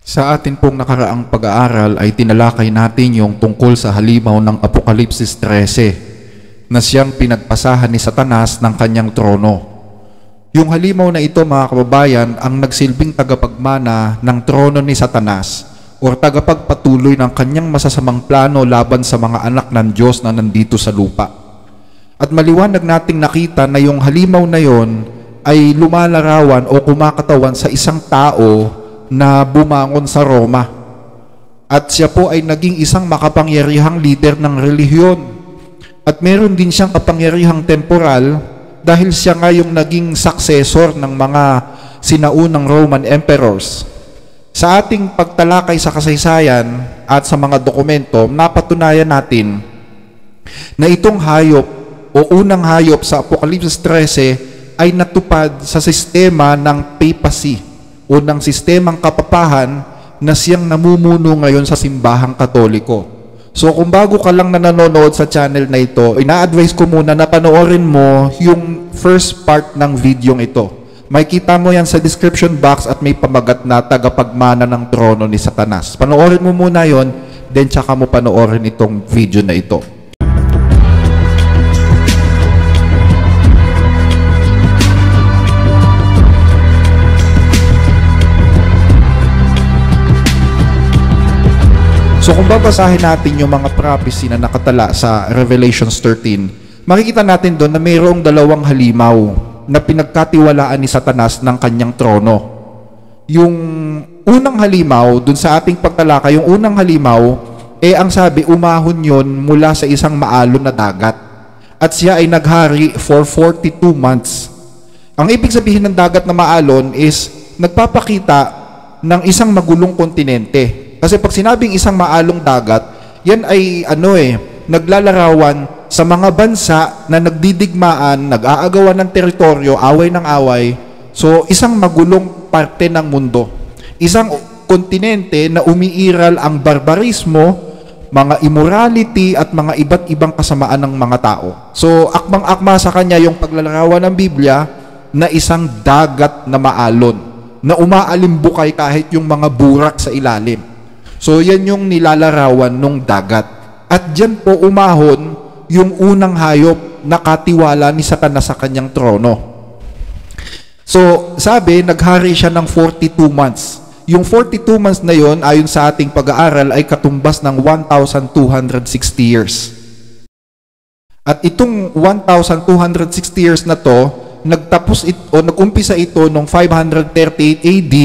Sa atin pong nakaraang pag-aaral ay tinalakay natin yung tungkol sa halimaw ng Apokalipsis 13 na siyang pinagpasahan ni Satanas ng kanyang trono. Yung halimaw na ito, mga kababayan, ang nagsilbing tagapagmana ng trono ni Satanas o tagapagpatuloy ng kanyang masasamang plano laban sa mga anak ng Diyos na nandito sa lupa. At maliwanag nating nakita na yung halimaw na yon ay lumalarawan o kumakatawan sa isang tao na bumangon sa Roma. At siya po ay naging isang makapangyarihang leader ng relihiyon. At meron din siyang kapangyarihang temporal dahil siya nga yung naging successor ng mga sinaunang Roman emperors. Sa ating pagtalakay sa kasaysayan at sa mga dokumento, napatunayan natin na itong hayop o unang hayop sa Apokalipsis 13 ay natupad sa sistema ng papacy o ng sistemang kapapahan na siyang namumuno ngayon sa simbahang Katoliko. So kung bago ka lang na nanonood sa channel na ito, ina-advise ko muna na panoorin mo yung first part ng video ito. Makikita mo yan sa description box at may pamagat na tagapagmana ng trono ni Satanas. Panoorin mo muna yon, then tsaka mo panoorin itong video na ito. So kung babasahin natin yung mga prophecy na nakatala sa Revelations 13, makikita natin doon na mayroong dalawang halimaw na pinagkatiwalaan ni Satanas ng kanyang trono. Yung unang halimaw, doon sa ating pagtalaka, yung unang halimaw, ang sabi, umahon yon mula sa isang maalon na dagat. At siya ay naghari for 42 months. Ang ibig sabihin ng dagat na maalon is nagpapakita ng isang magulong kontinente. Kasi pag sinabing isang maalong dagat, yan ay naglalarawan sa mga bansa na nagdidigmaan, nag-aagawan ng teritoryo, away ng away. So, isang magulong parte ng mundo. Isang kontinente na umiiral ang barbarismo, mga immorality at mga iba't ibang kasamaan ng mga tao. So, akmang-akma sa kanya yung paglalarawan ng Biblia na isang dagat na maalon, na umaalimbukay kahit yung mga burak sa ilalim. So, yan yung nilalarawan ng dagat. At dyan po umahon yung unang hayop na katiwala ni Satanas sa kanyang trono. So, sabi, naghari siya ng 42 months. Yung 42 months na yon, ayon sa ating pag-aaral, ay katumbas ng 1,260 years. At itong 1,260 years na to, nag-umpisa ito noong 538 AD,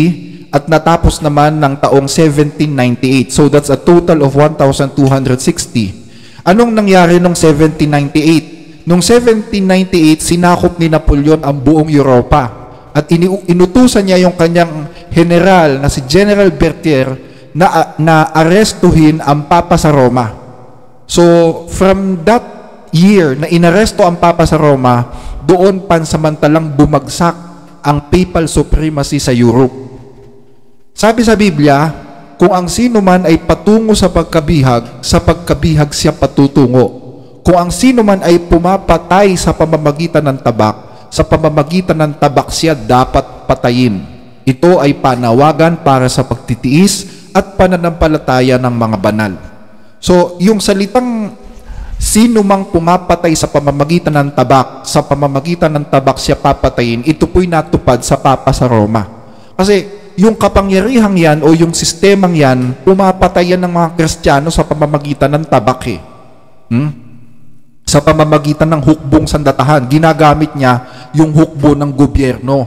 at natapos naman ng taong 1798. So that's a total of 1,260. Anong nangyari noong 1798? Noong 1798, sinakop ni Napoleon ang buong Europa. At inutusan niya yung kanyang general na si General Berthier na arestuhin ang Papa sa Roma. So from that year na inaresto ang Papa sa Roma, doon pansamantalang bumagsak ang papal supremacy sa Europe. Sabi sa Biblia, kung ang sino man ay patungo sa pagkabihag siya patutungo. Kung ang sino man ay pumapatay sa pamamagitan ng tabak siya dapat patayin. Ito ay panawagan para sa pagtitiis at pananampalataya ng mga banal. So, yung salitang sino mang pumapatay sa pamamagitan ng tabak siya papatayin, ito po'y natupad sa Papa sa Roma. Kasi yung kapangyarihang yan o yung sistemang yan, pumapatay yan ng mga Kristiyano sa pamamagitan ng tabak Sa pamamagitan ng hukbong sandatahan. Ginagamit niya yung hukbo ng gobyerno,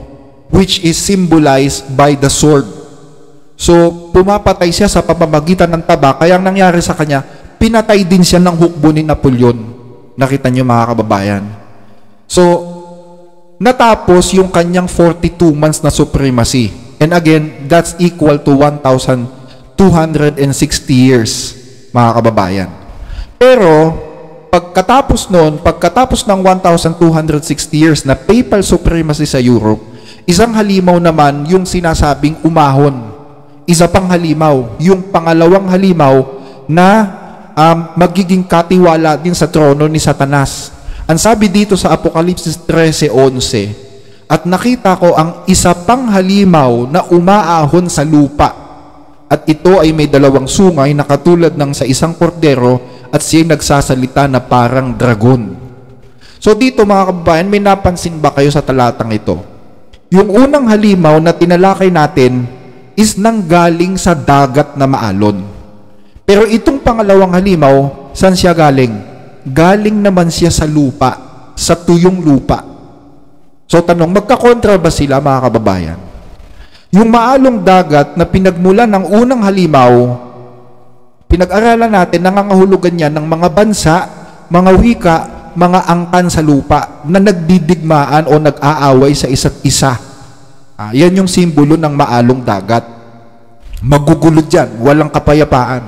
which is symbolized by the sword. So, pumapatay siya sa pamamagitan ng tabak. Kaya ang nangyari sa kanya, pinatay din siya ng hukbo ni Napoleon. Nakita niyo mga kababayan. So, natapos yung kanyang 42 months na supremacy. And again, that's equal to 1,260 years, mga kababayan. Pero, pagkatapos ng 1,260 years na papal supremacy sa Europe, isang halimaw naman yung sinasabing umahon. Isa pang halimaw, yung pangalawang halimaw na magiging katiwala din sa trono ni Satanas. Ang sabi dito sa Apokalipsis 13:11, at nakita ko ang isa pang halimaw na umaahon sa lupa At ito ay may dalawang sungay na katulad ng sa isang kordero at siya'y nagsasalita na parang dragon. So dito mga kababayan, may napansin ba kayo sa talatang ito? Yung unang halimaw na tinalakay natin is nanggaling sa dagat na maalon. Pero itong pangalawang halimaw, saan siya galing? Galing naman siya sa lupa, sa tuyong lupa. So tanong, magkakontra ba sila mga kababayan? Yung maalong dagat na pinagmulan ng unang halimaw, pinag-aralan natin, nangangahulugan niya ng mga bansa, mga wika, mga angkan sa lupa na nagdidigmaan o nag-aaway sa isa't isa. Yan yung simbolo ng maalong dagat. Magugulo dyan, walang kapayapaan.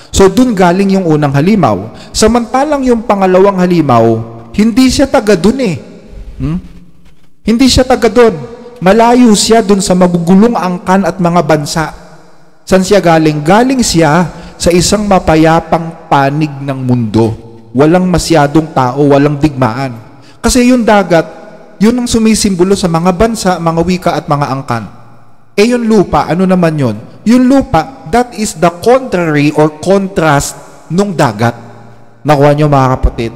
So dun galing yung unang halimaw. Samantalang yung pangalawang halimaw, hindi siya taga dun eh. Hindi siya taga dun. Malayo siya dun sa magugulong angkan at mga bansa. Saan siya galing? Galing siya sa isang mapayapang panig ng mundo. Walang masyadong tao, walang digmaan. Kasi yung dagat, yun ang sumisimbolo sa mga bansa, mga wika at mga angkan. Yung lupa, ano naman yun? Yung lupa, that is the contrary or contrast nung dagat. Nakuha niyo mga kapatid?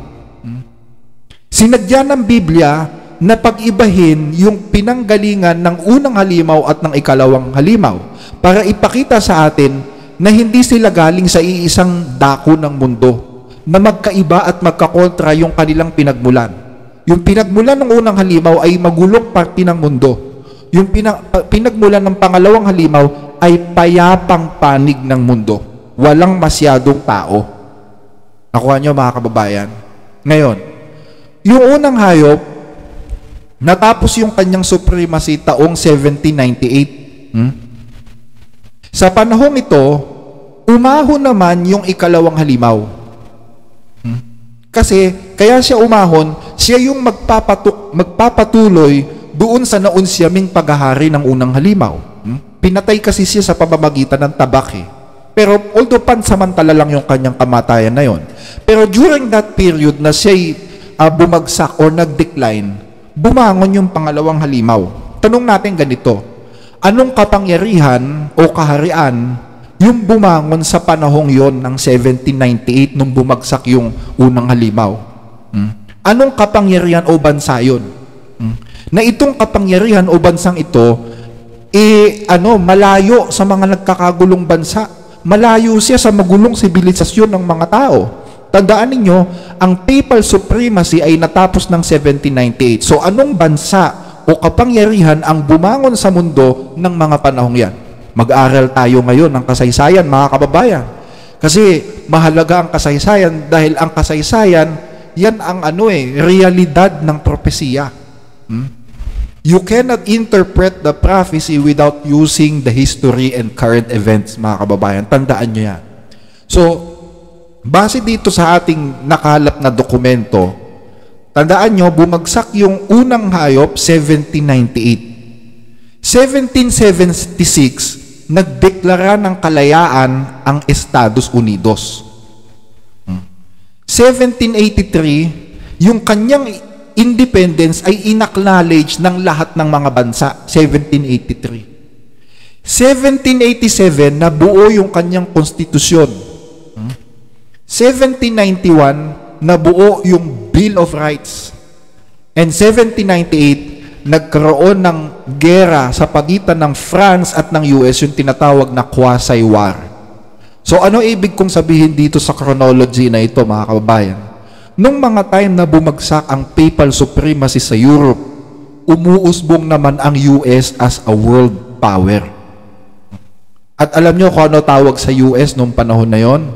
Sinadya ng Biblia na pag-ibahin yung pinanggalingan ng unang halimaw at ng ikalawang halimaw para ipakita sa atin na hindi sila galing sa iisang dako ng mundo, na magkaiba at magkakontra yung kanilang pinagmulan. Yung pinagmulan ng unang halimaw ay magulong parte ng mundo. Yung pinagmulan ng pangalawang halimaw ay payapang panig ng mundo. Walang masyadong tao. Nakuha niyo mga kababayan? Ngayon, yung unang hayop, natapos yung kanyang supremacy taong 1798. Sa panahong ito, umahon naman yung ikalawang halimaw. Kasi, kaya siya umahon, siya yung magpapatuloy doon sa naunsyaming paghahari ng unang halimaw. Pinatay kasi siya sa pamamagitan ng tabak eh. Pero although pansamantala lang yung kanyang kamatayan na yon. Pero during that period na siya'y bumagsak or nag-decline, bumangon yung pangalawang halimaw. Tanong natin ganito, anong kapangyarihan o kaharian yung bumangon sa panahong yon ng 1798 nung bumagsak yung unang halimaw? Anong kapangyarihan o bansa yun? Na itong kapangyarihan o bansang ito, malayo sa mga nagkakagulong bansa. Malayo siya sa magulong sibilisasyon ng mga tao. Tandaan ninyo, ang papal supremacy ay natapos ng 1798. So anong bansa o kapangyarihan ang bumangon sa mundo ng mga panahong yan? Mag-aral tayo ngayon ng kasaysayan, mga kababayan. Kasi mahalaga ang kasaysayan dahil ang kasaysayan, yan ang realidad ng propesiya. You cannot interpret the prophecy without using the history and current events, mga kababayan. Tandaan nyo yan. So, base dito sa ating nakalap na dokumento, tandaan nyo, bumagsak yung unang hayop, 1798. 1776, nagdeklara ng kalayaan ang Estados Unidos. 1783, yung kanyang independence ay inacknowledge ng lahat ng mga bansa, 1783. 1787, nabuo yung kanyang konstitusyon. 1791, nabuo yung Bill of Rights. And 1798, nagkaroon ng gera sa pagitan ng France at ng US, yung tinatawag na quasi-war. So ano ibig kong sabihin dito sa chronology na ito, mga kababayan? Nung mga time na bumagsak ang papal supremacy sa Europe, umuusbong naman ang US as a world power. At alam nyo kung ano tawag sa US nung panahon na yon?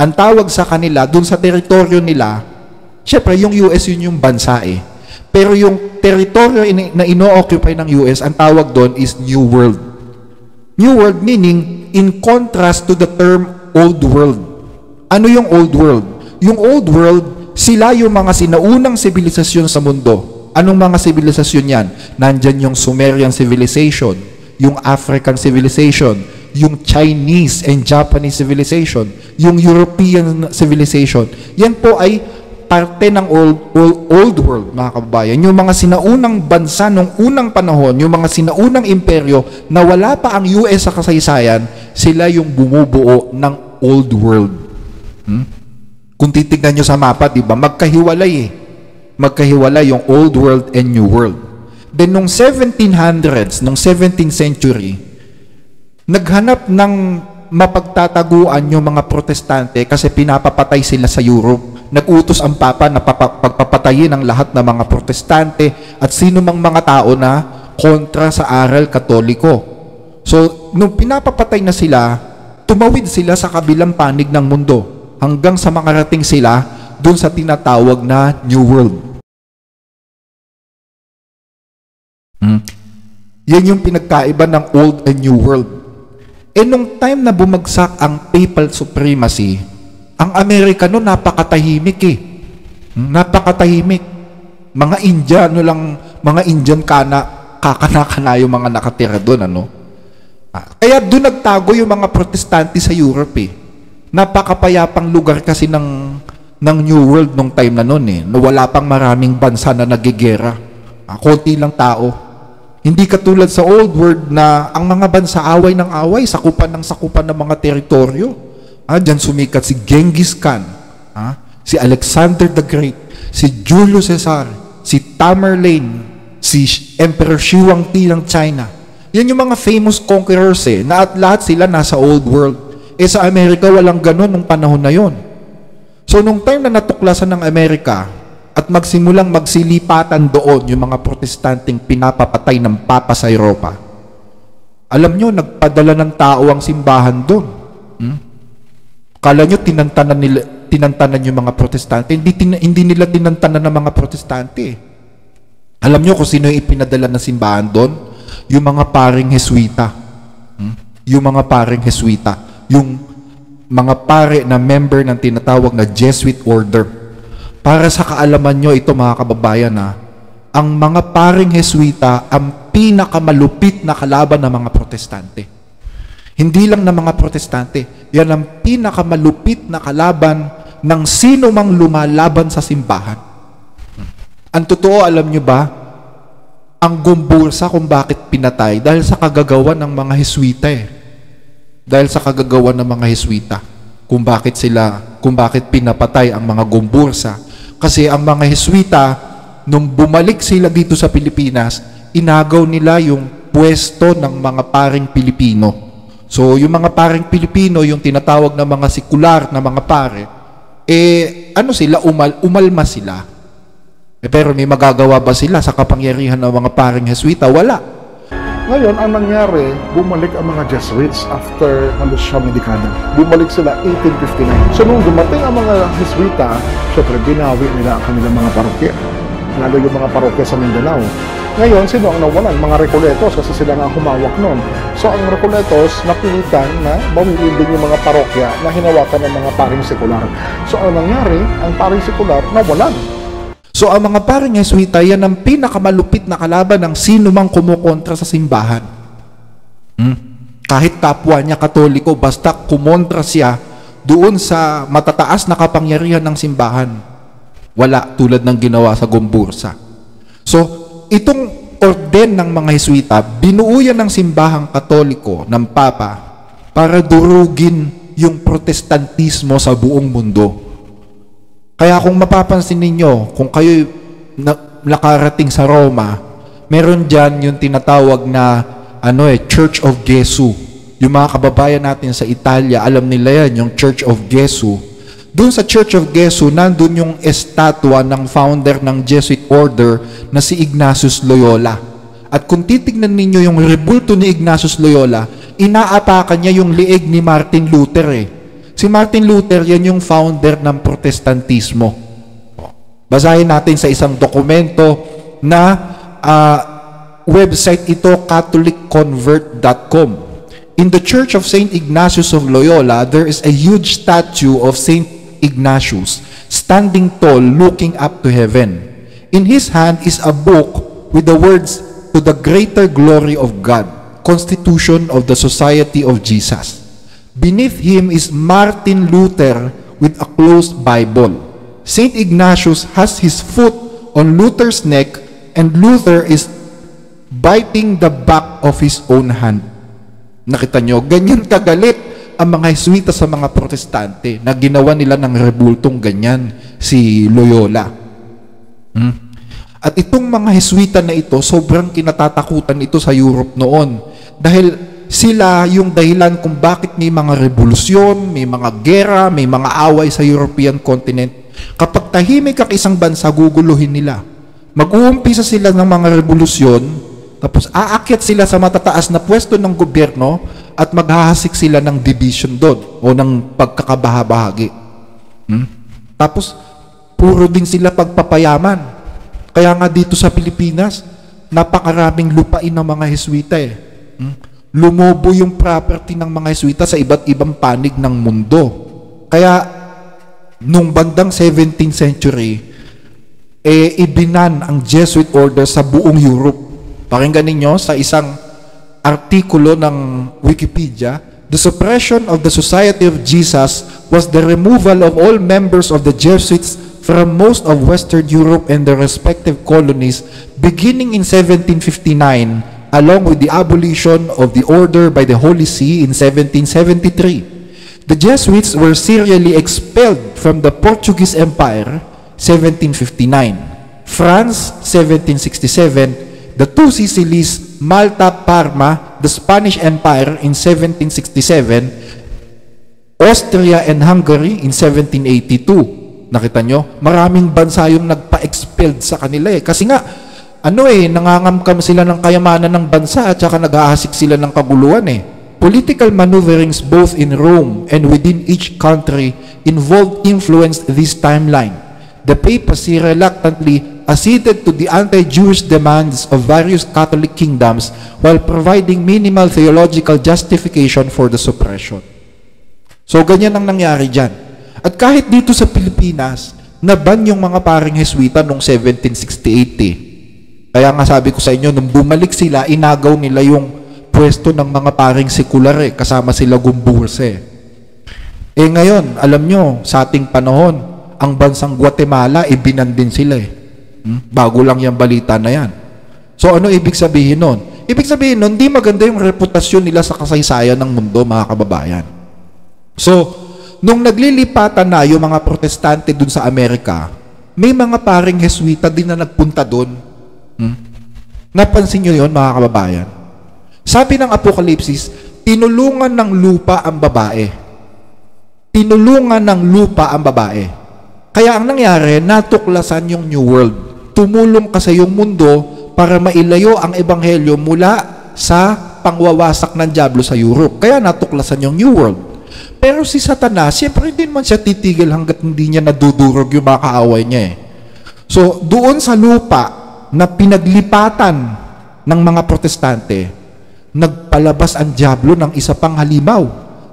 Ang tawag sa kanila, dun sa teritoryo nila, syempre yung US yun yung bansa eh. Pero yung teritoryo na ino-occupy ng US, ang tawag doon is New World. New World meaning in contrast to the term Old World. Ano yung Old World? Yung Old World, sila yung mga sinaunang sibilisasyon sa mundo. Anong mga sibilisasyon yan? Nandyan yung Sumerian civilization, yung African civilization, yung Chinese and Japanese civilization, yung European civilization. Yan po ay parte ng old world, mga kababayan. Yung mga sinaunang bansa nung unang panahon, yung mga sinaunang imperyo na wala pa ang US sa kasaysayan, sila yung bumubuo ng old world. Kung titignan nyo sa mapa, di ba, magkahiwalay eh. Magkahiwalay yung old world and new world. Then nung 1700s, nung 17th century, naghanap ng mapagtataguan yung mga protestante kasi pinapapatay sila sa Europe. Nag-utos ang Papa na pagpapatayin ang lahat ng mga protestante at sino mang mga tao na kontra sa aral katoliko. So, nung pinapapatay na sila, tumawid sila sa kabilang panig ng mundo hanggang sa makarating sila dun sa tinatawag na New World. Yan yung pinagkaiba ng Old and New World. Nung time na bumagsak ang papal supremacy, ang Amerika no napakatahimik eh. Napakatahimik. Mga Indiano lang, mga Indian kakana yung mga nakatira doon, ano? Kaya doon nagtago yung mga protestante sa Europe eh. Napakapayapang lugar kasi ng New World nung time na noon eh. Wala pang maraming bansa na nagigera. Konti lang tao. Hindi katulad sa Old World na ang mga bansa away ng away, sakupan ng mga teritoryo. Diyan sumikat si Genghis Khan, si Alexander the Great, si Julius Caesar, si Tamerlane, si Emperor Xi Huangdi ng China. Yan yung mga famous conquerors eh, na at lahat sila nasa Old World. Sa Amerika, walang ganun nung panahon na yon. So, nung time na natuklasan ng Amerika at magsimulang magsilipatan doon yung mga protestanteng pinapapatay ng Papa sa Europa, alam nyo, nagpadala ng tao ang simbahan doon. Kala nyo, tinantanan yung mga protestante. Hindi nila tinantanan ng mga protestante. Alam nyo kung sino yung ipinadala ng simbahan doon? Yung mga paring Jesuita. Yung mga paring Jesuita. Yung mga pare na member ng tinatawag na Jesuit Order. Para sa kaalaman nyo, ito mga kababayan ang mga paring Jesuita ang pinakamalupit na kalaban ng mga protestante. Hindi lang ng mga protestante, yan ang pinakamalupit na kalaban ng sino mang lumalaban sa simbahan. Ang totoo, alam nyo ba, ang gumbursa kung bakit pinatay, dahil sa kagagawa ng mga Jesuita eh. Dahil sa kagagawa ng mga Jesuita, kung bakit pinapatay ang mga gumbursa. Kasi ang mga Jesuita, nung bumalik sila dito sa Pilipinas, inagaw nila yung pwesto ng mga paring Pilipino. So, yung mga paring Pilipino, yung tinatawag na mga sekular na mga pare, umalma sila. Pero may magagawa ba sila sa kapangyarihan ng mga paring Jesuita? Wala. Ngayon, ang nangyari, bumalik ang mga Jesuits after halos siyang dekada. Bumalik sila 1859. So, nung dumating ang mga Jesuita, syempre, binawi nila ang kanilang mga parokya. Lalo yung mga parokya sa Mindanao. Ngayon, sino ang nawalan? Mga Recoletos, kasi sila nga humawak nun. So, ang Recoletos, napilitan na bawiin din yung mga parokya na hinawakan ng mga paring sekular. So, ang nangyari, ang paring sekular nawalan. So, ang mga paring Jesuita, yan ang pinakamalupit na kalaban ng sino mang kumukontra sa simbahan. Kahit kapwa niya Katoliko, basta kumontra siya doon sa matataas na kapangyarihan ng simbahan. Wala, tulad ng ginawa sa Gumbursa. So, itong orden ng mga Jesuita, binuo yan ng simbahang Katoliko, ng Papa, para durugin yung protestantismo sa buong mundo. Kaya kung mapapansin ninyo, kung kayo nakarating sa Roma, meron dyan yung tinatawag na Church of Gesù. Yung mga kababayan natin sa Italia, alam nila yan, yung Church of Gesù. Doon sa Church of Gesù, nandun yung estatwa ng founder ng Jesuit Order na si Ignatius Loyola. At kung titignan ninyo yung rebulto ni Ignatius Loyola, inaatakan niya yung liig ni Martin Luther eh. Si Martin Luther, yan yung founder ng protestantismo. Basahin natin sa isang dokumento na website ito, catholicconvert.com. In the Church of St. Ignatius of Loyola, there is a huge statue of St. Ignatius, standing tall, looking up to heaven. In his hand is a book with the words, "To the greater glory of God, Constitution of the Society of Jesus." Beneath him is Martin Luther with a closed Bible. Saint Ignatius has his foot on Luther's neck and Luther is biting the back of his own hand. Nakita nyo, ganyan kagalit ang mga Jesuita sa mga Protestante na ginawa nila ng rebultong ganyan si Loyola. At itong mga Jesuita na ito, sobrang kinatatakutan ito sa Europe noon dahil sila yung dahilan kung bakit may mga revolusyon, may mga gera, may mga away sa European continent. Kapag tahimik ang isang bansa, guguluhin nila. Mag-uumpisa sila ng mga revolusyon, tapos aakyat sila sa matataas na pwesto ng gobyerno at maghahasik sila ng division doon o ng pagkakabahabahagi. Tapos, puro din sila pagpapayaman. Kaya nga dito sa Pilipinas, napakaraming lupain ng mga Jesuita Lumobo yung property ng mga Jesuita sa iba't ibang panig ng mundo. Kaya, nung bandang 17th century, ibinan ang Jesuit order sa buong Europe. Pakinggan ninyo sa isang artikulo ng Wikipedia, the suppression of the Society of Jesus was the removal of all members of the Jesuits from most of Western Europe and their respective colonies beginning in 1759, along with the abolition of the order by the Holy See in 1773. The Jesuits were serially expelled from the Portuguese Empire, 1759, France, 1767, the two Sicilies, Malta, Parma, the Spanish Empire in 1767, Austria and Hungary in 1782. Nakita nyo? Maraming bansa yung nagpa-expelled sa kanila Kasi nga, nangangamkam sila ng kayamanan ng bansa at saka nag-aasik sila ng kaguluhan Political maneuverings both in Rome and within each country influenced this timeline. The papacy reluctantly acceded to the anti-Jewish demands of various Catholic kingdoms while providing minimal theological justification for the suppression. So, ganyan ang nangyari dyan. At kahit dito sa Pilipinas, naban yung mga paring Jesuita noong 1768 Kaya nga sabi ko sa inyo, nung bumalik sila, inagaw nila yung pwesto ng mga paring sekular kasama sila Gumburse. Ngayon, alam nyo, sa ating panahon, ang bansang Guatemala, ibinan din sila Bago lang yung balita na yan. So ano ibig sabihin nun? Ibig sabihin nun, di maganda yung reputasyon nila sa kasaysayan ng mundo, mga kababayan. So, nung naglilipatan na yung mga Protestante dun sa Amerika, may mga paring Jesuita din na nagpunta dun. Napansin nyo yun, mga kababayan? Sabi ng Apokalipsis, tinulungan ng lupa ang babae. Tinulungan ng lupa ang babae. Kaya ang nangyari, natuklasan yung New World. Tumulong kasi yung mundo para mailayo ang ebanghelyo mula sa pangwawasak ng dyablo sa Europe. Kaya natuklasan yung New World. Pero si Satanas, siyempre hindi man siya titigil hanggat hindi niya nadudurog yung mga kaaway niya So, doon sa lupa na pinaglipatan ng mga Protestante, nagpalabas ang dyablo ng isa pang halimaw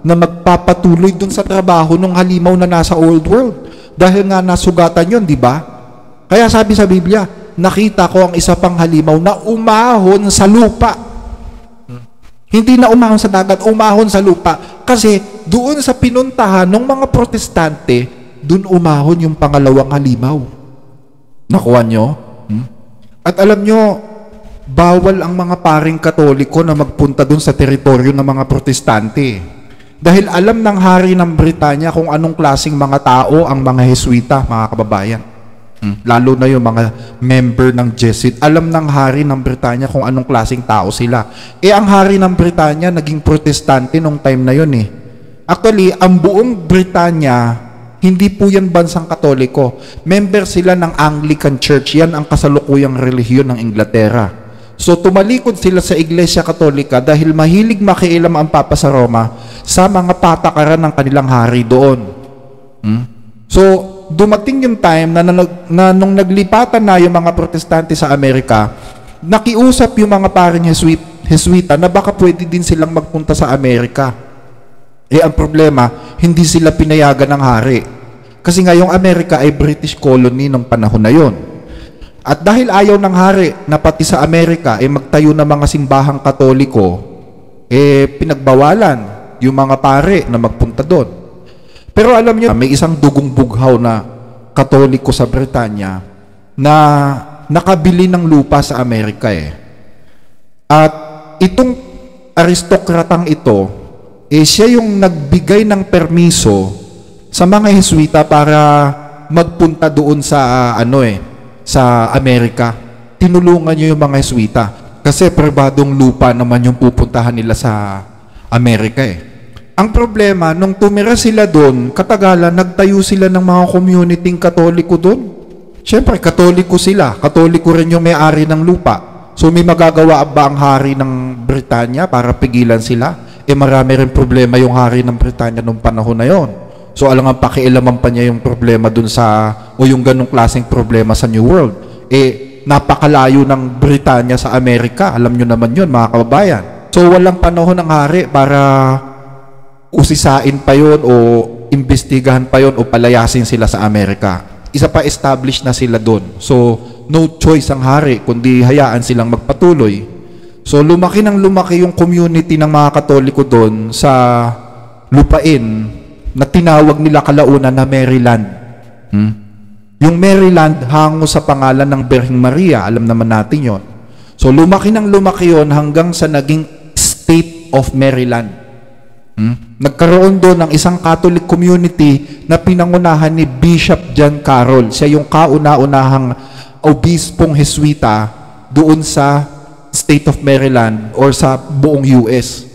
na magpapatuloy doon sa trabaho ng halimaw na nasa old world. Dahil nga nasugatan yun, di ba? Kaya sabi sa Biblia, nakita ko ang isa pang halimaw na umahon sa lupa. Hindi na umahon sa dagat, umahon sa lupa. Kasi doon sa pinuntahan ng mga Protestante, doon umahon yung pangalawang halimaw. Nakuha nyo? At alam nyo, bawal ang mga paring Katoliko na magpunta doon sa teritoryo ng mga Protestante. Dahil alam ng hari ng Britanya kung anong klaseng mga tao ang mga Jesuita, mga kababayan. Lalo na yung mga member ng Jesuit. Alam ng hari ng Britanya kung anong klaseng tao sila. Ang hari ng Britanya naging Protestante nung time na yun Actually, ang buong Britanya, hindi po yan bansang Katoliko. Member sila ng Anglican Church. Yan ang kasalukuyang relihiyon ng Inglaterra. So, tumalikod sila sa Iglesia Katolika dahil mahilig makialam ang Papa sa Roma sa mga patakaran ng kanilang hari doon. So, dumating yung time na nung naglipatan na yung mga Protestante sa Amerika, nakiusap yung mga paring Jesuita na baka pwede din silang magpunta sa Amerika. Ang problema, hindi sila pinayagan ng hari. Kasi nga yung Amerika ay British colony nung panahon na yon. At dahil ayaw ng hari na pati sa Amerika magtayo ng mga simbahang Katoliko, pinagbawalan yung mga pare na magpunta doon. Pero alam niyo, may isang dugong bughaw na Katoliko sa Britanya na nakabili ng lupa sa Amerika eh. At itong aristokratang ito, siya yung nagbigay ng permiso sa mga Heswita para magpunta doon sa sa Amerika. Tinulungan niyo yung mga Heswita kasi pribadong lupa naman yung pupuntahan nila sa Amerika eh. Ang problema, nung tumira sila doon, katagalan, nagtayo sila ng mga community Katoliko doon. Siyempre, Katoliko sila. Katoliko rin yung may-ari ng lupa. So, may magagawa ba ang hari ng Britanya para pigilan sila? Marami rin problema yung hari ng Britanya nung panahon na yon. So, alang pakialaman pa niya yung problema doon o yung ganong klaseng problema sa New World. Napakalayo ng Britanya sa Amerika. Alam nyo naman yun, mga kababayan. So, walang panahon ng hari para usisain pa yun o imbestigahan pa yun o palayasin sila sa Amerika. Isa pa, established na sila doon. So, no choice ang hari kundi hayaan silang magpatuloy. So, lumaki yung community ng mga Katoliko doon sa lupain na tinawag nila kalaunan na Maryland. Yung Maryland hango sa pangalan ng Birheng Maria, alam naman natin yon. So, lumaki yon hanggang sa naging State of Maryland. Nagkaroon doon ng isang Catholic community na pinangunahan ni Bishop John Carroll. Siya yung kauna-unahang obispong Heswita doon sa State of Maryland or sa buong US.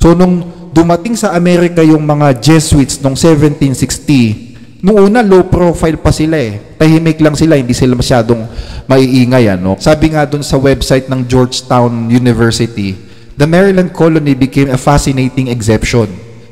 So nung dumating sa Amerika yung mga Jesuits noong 1760, noong una low profile pa sila eh. Tahimik lang sila, hindi sila masyadong maiingay. Sabi nga doon sa website ng Georgetown University, the Maryland colony became a fascinating exception.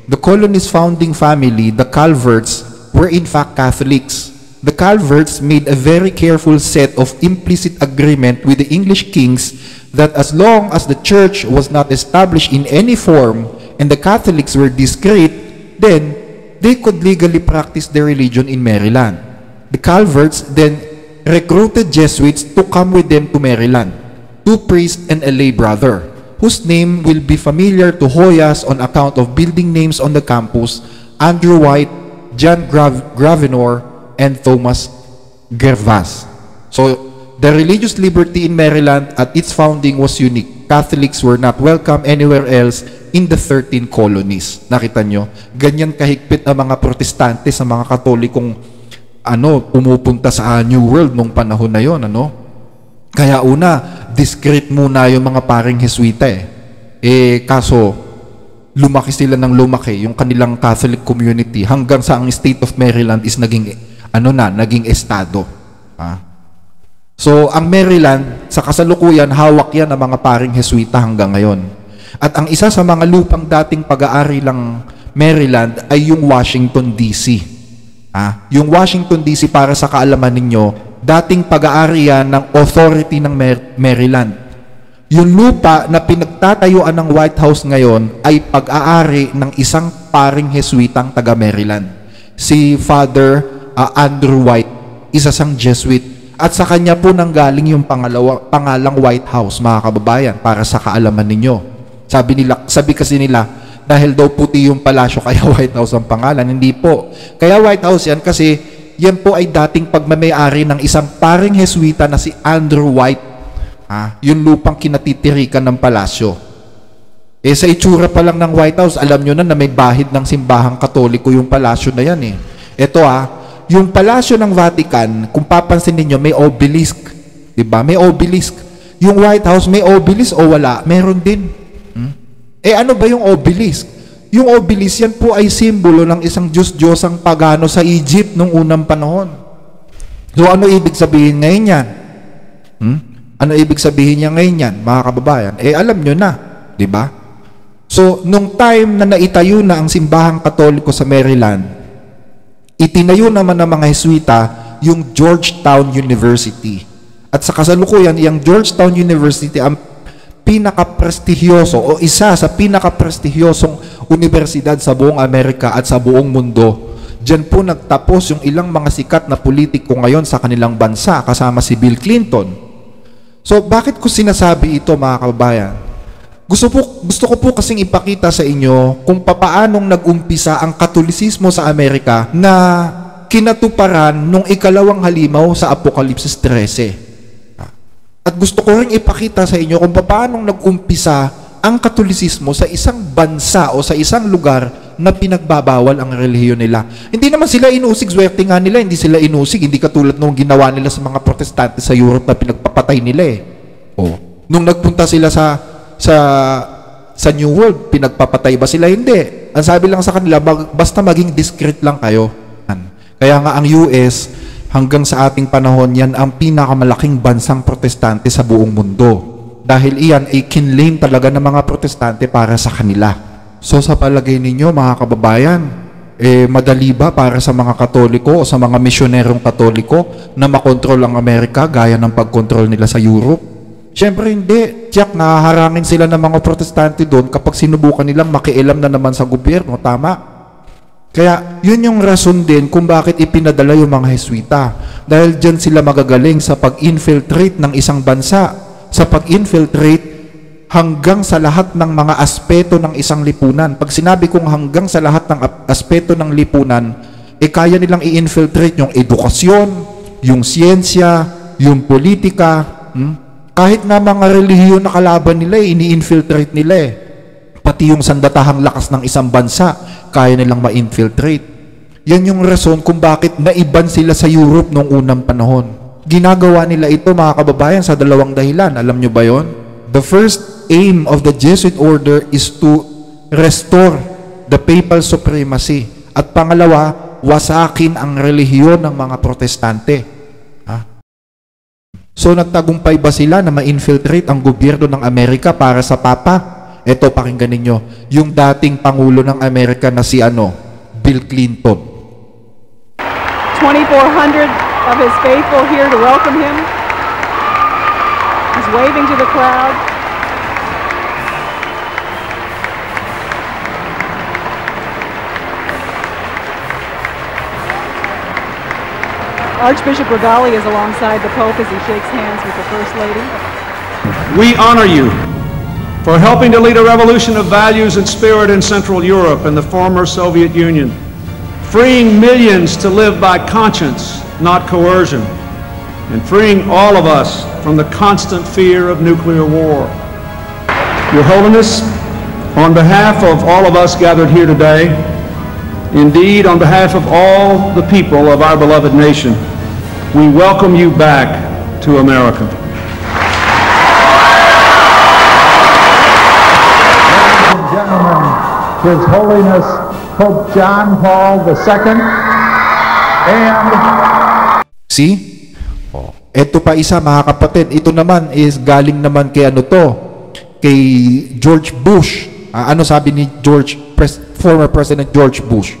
The colony's founding family, the Calverts, were in fact Catholics. The Calverts made a very careful set of implicit agreement with the English kings that as long as the church was not established in any form and the Catholics were discreet, then they could legally practice their religion in Maryland. The Calverts then recruited Jesuits to come with them to Maryland, 2 priests and a lay brother, whose name will be familiar to Hoyas on account of building names on the campus: Andrew White, John Gravenor, and Thomas Gervas. So, the religious liberty in Maryland at its founding was unique. Catholics were not welcome anywhere else in the 13 colonies. Nakita nyo? Ganyan kahigpit ang mga protestante sa mga katolikong pumupunta sa New World nung panahon na yon, Kaya una, discreet muna yung mga paring Heswita kaso, lumaki sila ng lumaki yung kanilang Catholic community hanggang sa ang State of Maryland is naging estado. So, ang Maryland, sa kasalukuyan, hawak yan ng mga paring Heswita hanggang ngayon. At ang isa sa mga lupang dating pag-aari ng Maryland ay yung Washington, D.C. Yung Washington, D.C., para sa kaalaman ninyo, dating pag-aari yan ng authority ng Maryland. Yung lupa na pinagtatayuan ng White House ngayon ay pag-aari ng isang paring Heswitang taga-Maryland. Si Father Andrew White, isa sang Jesuit. At sa kanya po nanggaling yung pangalang White House, mga kababayan, para sa kaalaman ninyo. Sabi kasi nila, dahil daw puti yung palasyo, kaya White House ang pangalan. Hindi po. Kaya White House yan kasi yan po ay dating pagmamayari ng isang paring Heswita na si Andrew White. Yung lupang kinatitirikan ng palasyo. Sa itsura pa lang ng White House, alam nyo na may bahid ng simbahang Katoliko yung palasyo na yan Ito yung palasyo ng Vatican, kung papansin ninyo, may obelisk. Diba? May obelisk. Yung White House, may obelisk o wala? Meron din. Ano ba yung obelisk? Yung obelisk, yan po ay simbolo ng isang Diyos-Diyosang pagano sa Egypt nung unang panahon. So, ano ibig sabihin ngayon yan? Ano ibig sabihin niya ngayon yan, mga kababayan? Alam nyo na, di ba? So, nung time na naitayo na ang simbahang Katoliko sa Maryland, itinayo naman ng mga Heswita yung Georgetown University. At sa kasalukuyan, yung Georgetown University ang pinaka-prestihyoso o isa sa pinaka-prestihyosong universidad sa buong Amerika at sa buong mundo. Diyan po nagtapos yung ilang mga sikat na politiko ngayon sa kanilang bansa kasama si Bill Clinton. So, bakit ko sinasabi ito, mga kababayan? Gusto ko po kasing ipakita sa inyo kung papaanong nag-umpisa ang Katolisismo sa Amerika na kinatuparan nung ikalawang halimaw sa Apokalipsis 13. At gusto ko rin ipakita sa inyo kung paano nag-umpisa ang Katolisismo sa isang bansa o sa isang lugar na pinagbabawal ang relihiyon nila. Hindi naman sila inusig, swerte nga nila, hindi sila inusig, hindi katulad nung ginawa nila sa mga protestante sa Europe na pinagpapatay nila eh. Nung nagpunta sila sa New World, pinagpapatay ba sila? Hindi. Ang sabi lang sa kanila, basta maging discreet lang kayo. Kaya nga ang US, hanggang sa ating panahon, yan ang pinakamalaking bansang protestante sa buong mundo. Dahil iyan ay kinlaim talaga ng mga protestante para sa kanila. So sa palagay ninyo, mga kababayan, madali ba para sa mga Katoliko o sa mga misyonerong Katoliko na makontrol ang Amerika gaya ng pagkontrol nila sa Europe? Siyempre hindi. Tiyak, nahaharangin sila ng mga protestante doon kapag sinubukan nilang makialam na naman sa gobyerno. Tama? Kaya yun yung rason din kung bakit ipinadala yung mga Heswita. Dahil dyan sila magagaling sa pag-infiltrate ng isang bansa, sa pag-infiltrate hanggang sa lahat ng mga aspeto ng isang lipunan. Pag sinabi kong hanggang sa lahat ng aspeto ng lipunan, kaya nilang i-infiltrate yung edukasyon, yung siyensya, yung politika, kahit nga mga relihiyon na kalaban nila, ini-infiltrate nila Pati yung sandatahang lakas ng isang bansa, kaya nilang ma-infiltrate. Yan yung rason kung bakit naiban sila sa Europe noong unang panahon. Ginagawa nila ito, mga kababayan, sa dalawang dahilan. Alam nyo ba yon? The first aim of the Jesuit order is to restore the papal supremacy. At pangalawa, wasakin ang relihiyon ng mga protestante. So nagtagumpay ba sila na ma-infiltrate ang gobyerno ng Amerika para sa Papa? Ito, pakinggan ninyo, yung dating Pangulo ng Amerika na si Bill Clinton. 2,400 of his faithful here to welcome him. He's waving to the crowd. Archbishop Regali is alongside the Pope as he shakes hands with the First Lady. We honor you for helping to lead a revolution of values and spirit in Central Europe and the former Soviet Union, freeing millions to live by conscience, not coercion, and freeing all of us from the constant fear of nuclear war. Your Holiness, on behalf of all of us gathered here today, indeed on behalf of all the people of our beloved nation, we welcome you back to America. Gentlemen, His Holiness Pope John Paul II and... See? Ito pa isa, mga kapatid. Ito naman is galing naman kay kay George Bush. Ano sabi ni former President George Bush?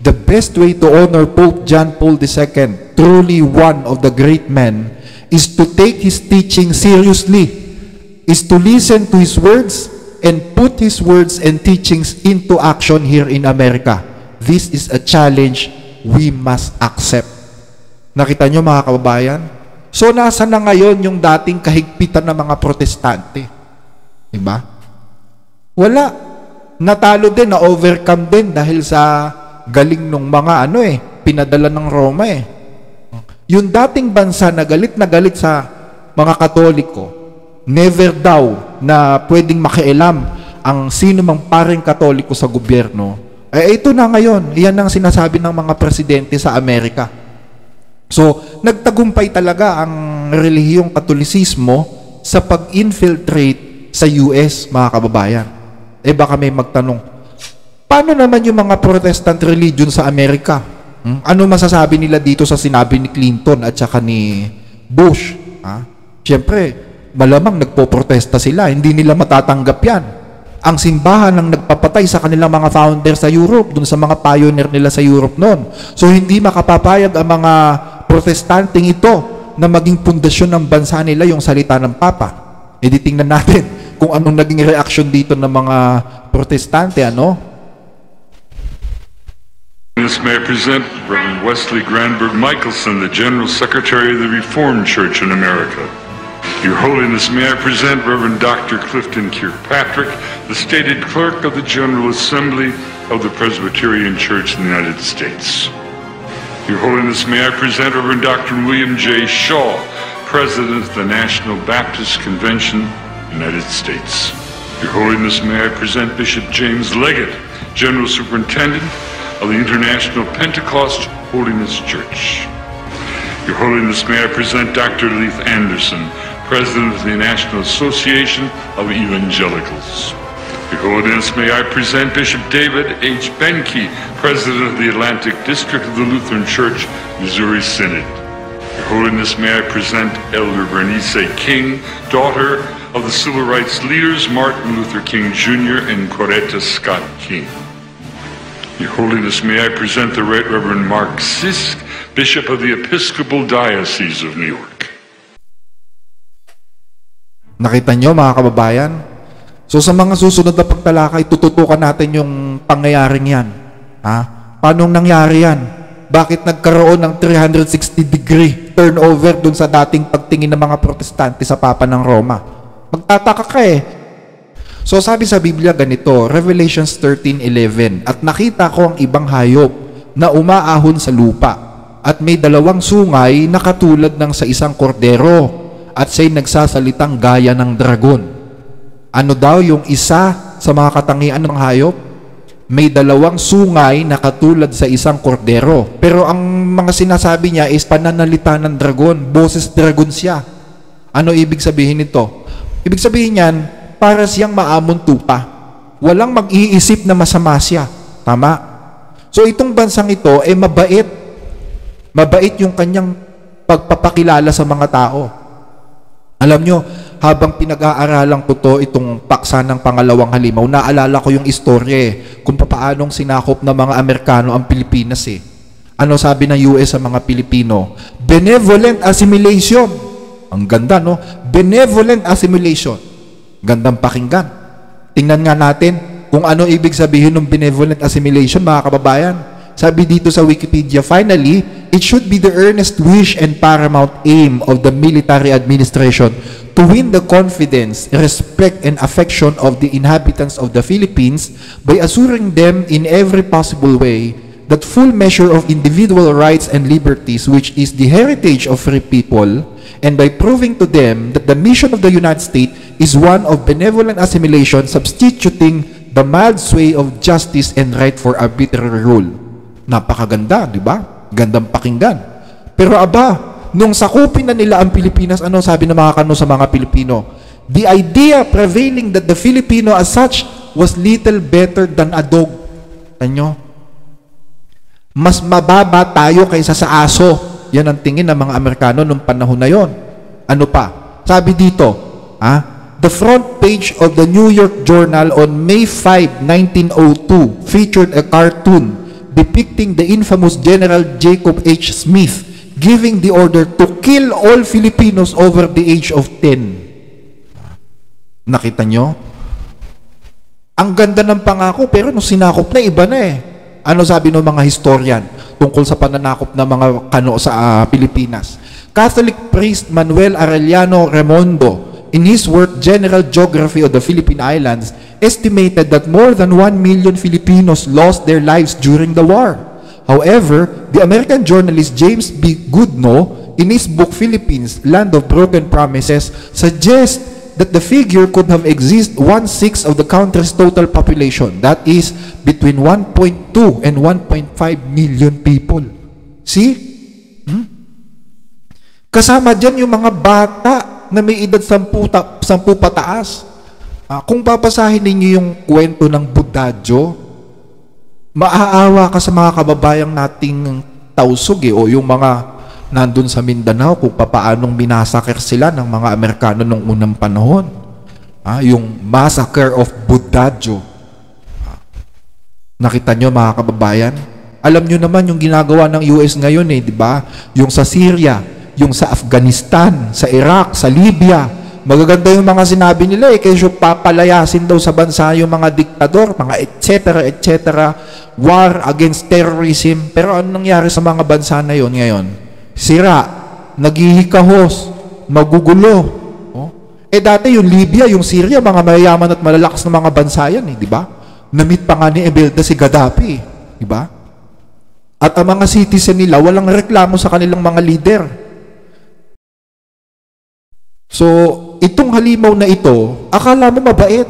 The best way to honor Pope John Paul II, truly one of the great men, is to take his teaching seriously, is to listen to his words and put his words and teachings into action here in America. This is a challenge we must accept. Nakita nyo, mga kababayan? So, nasa na ngayon yung dating kahigpitan ng mga protestante? Diba? Wala. Natalo din, na-overcome din dahil sa galing ng mga pinadala ng Roma Yung dating bansa na galit sa mga Katoliko, never daw na pwedeng makialam ang sino mang paring Katoliko sa gobyerno. Ito na ngayon, iyan ang sinasabi ng mga presidente sa Amerika. So, nagtagumpay talaga ang relihiyong Katolisismo sa pag-infiltrate sa US, mga kababayan. Baka may magtanong, paano naman yung mga Protestant religion sa Amerika? Ano masasabi nila dito sa sinabi ni Clinton at saka ni Bush? Siyempre, malamang nagpoprotesta sila, hindi nila matatanggap yan. Ang simbahan ang nagpapatay sa kanilang mga founder sa Europe, dun sa mga pioneer nila sa Europe noon. So hindi makapapayag ang mga protestanteng ito na maging pundasyon ng bansa nila yung salita ng Papa. Di tingnan natin kung anong naging reaction dito ng mga protestante, May I present Reverend Wesley Granberg Michelson, the General Secretary of the Reformed Church in America. Your Holiness, may I present Reverend Dr. Clifton Kirkpatrick, the stated clerk of the General Assembly of the Presbyterian Church in the United States. Your Holiness, may I present Reverend Dr. William J. Shaw, President of the National Baptist Convention, United States. Your Holiness, may I present Bishop James Leggett, General Superintendent of the International Pentecost Holiness Church. Your Holiness, may I present Dr. Leith Anderson, President of the National Association of Evangelicals. Your Holiness, may I present Bishop David H. Benke, President of the Atlantic District of the Lutheran Church, Missouri Synod. Your Holiness, may I present Elder Bernice King, daughter of the civil rights leaders Martin Luther King Jr. and Coretta Scott King. Your Holiness, may I present the Right Reverend Mark Sisk, Bishop of the Episcopal Diocese of New York. Nakita nyo mga kababayan? So sa mga susunod na pagtalakay, tututukan natin yung pangyayaring yan. Ha? Paano nangyari yan? Bakit nagkaroon ng 360-degree turnover dun sa dating pagtingin ng mga protestante sa Papa ng Roma? Magtataka ka eh. So sabi sa Biblia ganito, Revelations 13:11, at nakita ko ang ibang hayop na umaahon sa lupa, at may dalawang sungay na katulad ng sa isang kordero, at siya'y nagsasalitang gaya ng dragon. Ano daw yung isa sa mga katangian ng hayop? May dalawang sungay na katulad sa isang kordero. Pero ang mga sinasabi niya is pananalita ng dragon. Boses dragon siya. Ano ibig sabihin nito? Ibig sabihin niyan, para siyang maamon tupa. Walang mag-iisip na masama siya. Tama? So itong bansang ito ay mabait. Mabait yung kanyang pagpapakilala sa mga tao. Alam nyo, habang pinag-aaralan ko to, itong paksa ng pangalawang halimaw, naalala ko yung istorya kung paanong sinakop ng mga Amerikano ang Pilipinas Ano sabi ng US sa mga Pilipino? Benevolent assimilation. Ang ganda, no? Benevolent assimilation. Gandang pakinggan. Tingnan nga natin kung ano ibig sabihin ng benevolent assimilation, mga kababayan. Sabi dito sa Wikipedia, finally, it should be the earnest wish and paramount aim of the military administration to win the confidence, respect, and affection of the inhabitants of the Philippines by assuring them in every possible way that full measure of individual rights and liberties, which is the heritage of free people, and by proving to them that the mission of the United States is one of benevolent assimilation, substituting the mild sway of justice and right for arbitrary rule. Napakaganda, di ba? Gandang pakinggan. Pero nung sakupin na nila ang Pilipinas, ano sabi ng mga kano sa mga Pilipino? The idea prevailing that the Filipino as such was little better than a dog. Tanyo? Mas mababa tayo kaysa sa aso. Yan ang tingin ng mga Amerikano nung panahon na yon. Ano pa? Sabi dito, the front page of the New York Journal on May 5, 1902 featured a cartoon depicting the infamous General Jacob H. Smith giving the order to kill all Filipinos over the age of 10. Nakita nyo? Ang ganda ng pangako, pero nung sinakop na, iba na Ano sabi ng mga historian tungkol sa pananakop ng mga kano sa Pilipinas? Catholic priest Manuel Arellano Remondo, in his work General Geography of the Philippine Islands, estimated that more than 1 million Filipinos lost their lives during the war. However, the American journalist James B. Goodnow, in his book Philippines, Land of Broken Promises, suggests that the figure could have existed 1/6 of the country's total population. That is, between 1.2 and 1.5 million people. See? Kasama dyan yung mga bata na may edad 10 pataas. Kung babasahin ninyo yung kwento ng Budadyo, maaawa ka sa mga kababayang nating tausog o yung mga nandun sa Mindanao kung paanong minasakir sila ng mga Amerikano nung unang panahon. Yung massacre of Budadyo. Nakita nyo mga kababayan? Alam nyo naman yung ginagawa ng US ngayon di ba? Yung sa Syria, yung sa Afghanistan, sa Iraq, sa Libya. Magaganda yung mga sinabi nila kasi papalayasin daw sa bansa yung mga diktador, mga etc. War against terrorism. Pero ano nangyari sa mga bansa na yon ngayon? Sira, naghihikahos, magugulo. Dati yung Libya, yung Syria, mga mayayaman at malalakas na mga bansa yan di ba? Namit pa nga ni Ebelda si Gaddafi, di ba? At ang mga citizen nila, walang reklamo sa kanilang mga leader. So, itong halimaw na ito, akala mo mabait.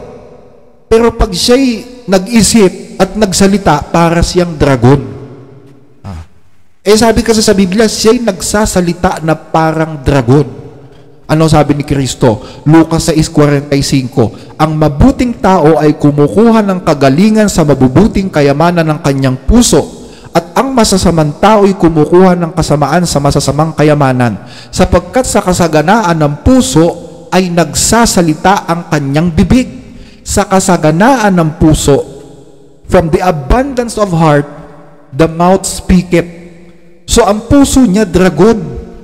Pero pag siya'y nag-isip at nagsalita, para siyang dragon. Sabi kasi sa Biblia, siya'y nagsasalita na parang dragon. Ano sabi ni Kristo? Lucas 6:45, ang mabuting tao ay kumukuha ng kagalingan sa mabubuting kayamanan ng kanyang puso, at ang masasamang tao ay kumukuha ng kasamaan sa masasamang kayamanan, sapagkat sa kasaganaan ng puso ay nagsasalita ang kanyang bibig. Sa kasaganaan ng puso, from the abundance of heart, the mouth speaketh. So ang puso niya, dragon.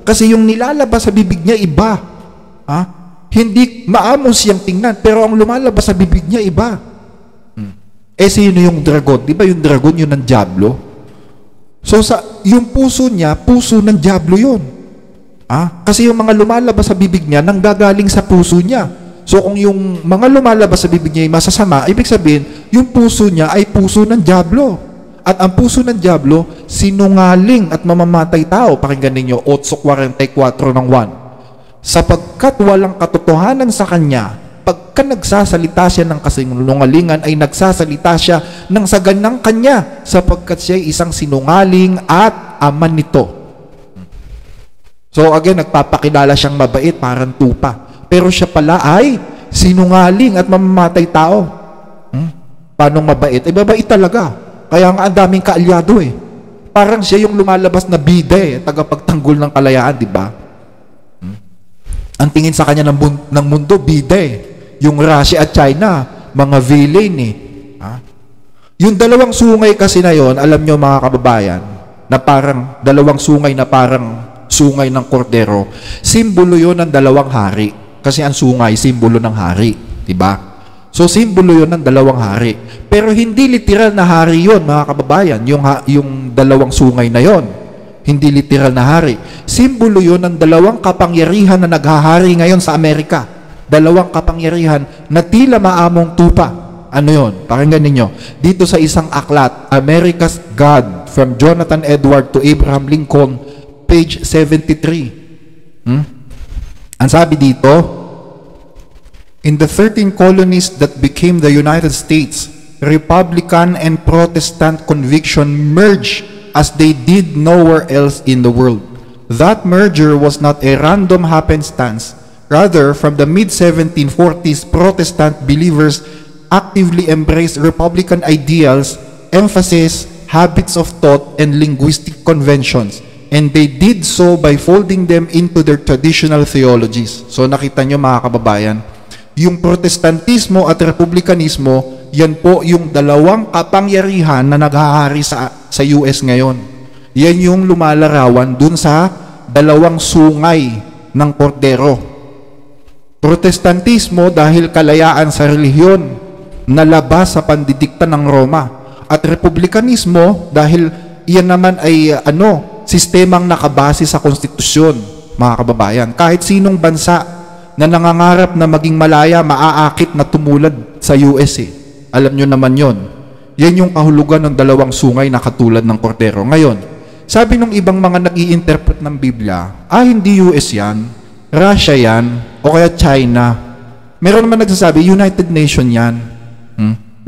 Kasi yung nilalabas sa bibig niya, iba. Hindi maamos siyang tingnan, pero ang lumalabas sa bibig niya, iba. Sino yung dragon? Di ba yung dragon yun ng diablo? So yung puso niya, puso ng diablo yun. Kasi yung mga lumalabas sa bibig niya, nanggagaling sa puso niya. So kung yung mga lumalabas sa bibig niya ay masasama, ibig sabihin, yung puso niya ay puso ng diablo. At ang puso ng diablo, sinungaling at mamamatay tao. Pakinggan ninyo, 8:44 ng 1. Sapagkat walang katotohanan sa kanya, pagka nagsasalita siya ng kasinungalingan, ay nagsasalita siya ng saganang kanya, sapagkat siya ay isang sinungaling at ama nito. So again, nagpapakilala siyang mabait, parang tupa. Pero siya pala ay sinungaling at mamamatay tao. Paano mabait? Mabait talaga. Kaya nga ang daming kaalyado Parang siya yung lumalabas na bida tagapagtanggol ng kalayaan, di ba? Ang tingin sa kanya ng mundo, bida Yung Russia at China, mga villain Yung dalawang sungay kasi na yon, alam nyo mga kababayan, na parang dalawang sungay na parang sungay ng kordero, simbolo yon ng dalawang hari. Kasi ang sungay, simbolo ng hari. Diba? So, simbolo yun ng dalawang hari. Pero hindi literal na hari yon mga kababayan, yung dalawang sungay na yon. Hindi literal na hari. Simbolo yun ng dalawang kapangyarihan na naghahari ngayon sa Amerika. Dalawang kapangyarihan na tila maamong tupa. Ano yon? Pakinggan ninyo. Dito sa isang aklat, America's God, from Jonathan Edward to Abraham Lincoln, page 73. Ang sabi dito, in the 13 colonies that became the United States, Republican and Protestant conviction merged as they did nowhere else in the world. That merger was not a random happenstance. Rather, from the mid-1740s, Protestant believers actively embraced Republican ideals, emphasis, habits of thought, and linguistic conventions. And they did so by folding them into their traditional theologies. So nakita nyo mga kababayan, yung Protestantismo at Republikanismo, yan po yung dalawang kapangyarihan na naghahari sa US ngayon. Yan yung lumalarawan dun sa dalawang sungay ng kordero. Protestantismo dahil kalayaan sa relihiyon na labas sa pandidikta ng Roma. At Republikanismo dahil iyan naman ay sistemang nakabase sa konstitusyon, mga kababayan. Kahit sinong bansa na nangangarap na maging malaya, maaakit na tumulad sa US Alam nyo naman yon. Yan yung kahulugan ng dalawang sungay na katulad ng kordero. Ngayon, sabi ng ibang mga nag-i-interpret ng Biblia, hindi US yan, Russia yan, o kaya China. Meron naman nagsasabi, United Nation yan.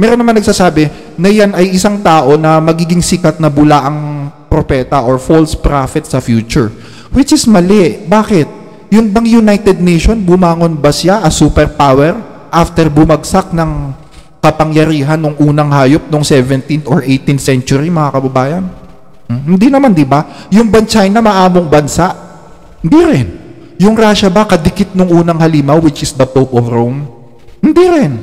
Meron naman nagsasabi na yan ay isang tao na magiging sikat na bulaang propeta or false prophet sa future. Which is mali. Bakit? Yung bang United Nation, bumangon ba siya as superpower after bumagsak ng kapangyarihan ng unang hayop ng 17th or 18th century, mga kababayan? Hindi naman, di ba? Yung bang China, maamong bansa? Hindi rin. Yung Russia ba, kadikit nung unang halimaw, which is the Pope of Rome? Hindi rin.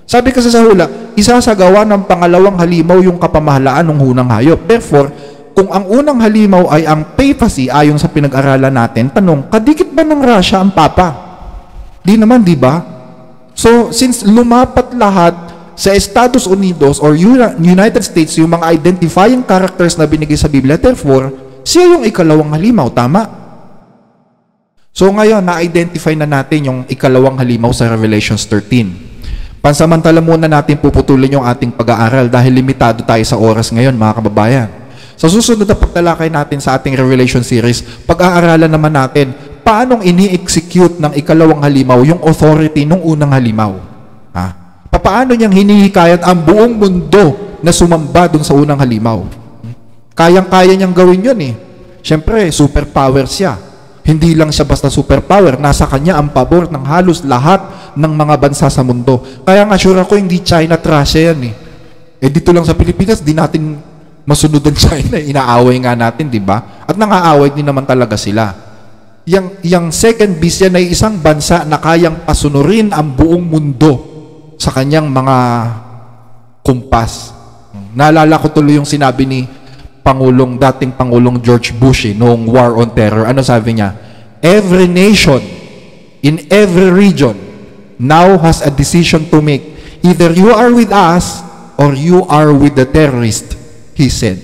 Sabi kasi sa hula, isasagawa ng pangalawang halimaw yung kapamahalaan ng unang hayop. Therefore, kung ang unang halimaw ay ang papacy, ayon sa pinag-aralan natin, tanong, kadikit ba ng Russia ang Papa? Di naman, di ba? So, since lumapat lahat sa Estados Unidos or United States yung mga identifying characters na binigay sa Biblia, therefore, siya yung ikalawang halimaw, tama? So ngayon, na-identify na natin yung ikalawang halimaw sa Revelations 13. Pansamantala muna natin puputulin yung ating pag-aaral dahil limitado tayo sa oras ngayon, mga kababayan. Sa susunod na pagtalakay natin sa ating Revelation series, pag-aaralan naman natin paanong ini-execute ng ikalawang halimaw yung authority ng unang halimaw. Paano niyang hinihikayat ang buong mundo na sumamba dun sa unang halimaw. Kayang-kaya niyang gawin yun eh. Siyempre, superpower siya. Hindi lang siya basta superpower, nasa kanya ang pabor ng halos lahat ng mga bansa sa mundo. Kaya nga sure ako hindi China Russia yan eh. Dito lang sa Pilipinas, di natin masunod ang China, inaaway nga natin, di ba? At nangaaway din naman talaga sila. Yang second beast yan ay isang bansa na kayang pasunurin ang buong mundo sa kanyang mga kumpas. Naalala ko tuloy yung sinabi ni dating Pangulong George Bush noong War on Terror. Ano sabi niya? Every nation in every region now has a decision to make. Either you are with us or you are with the terrorist, he said.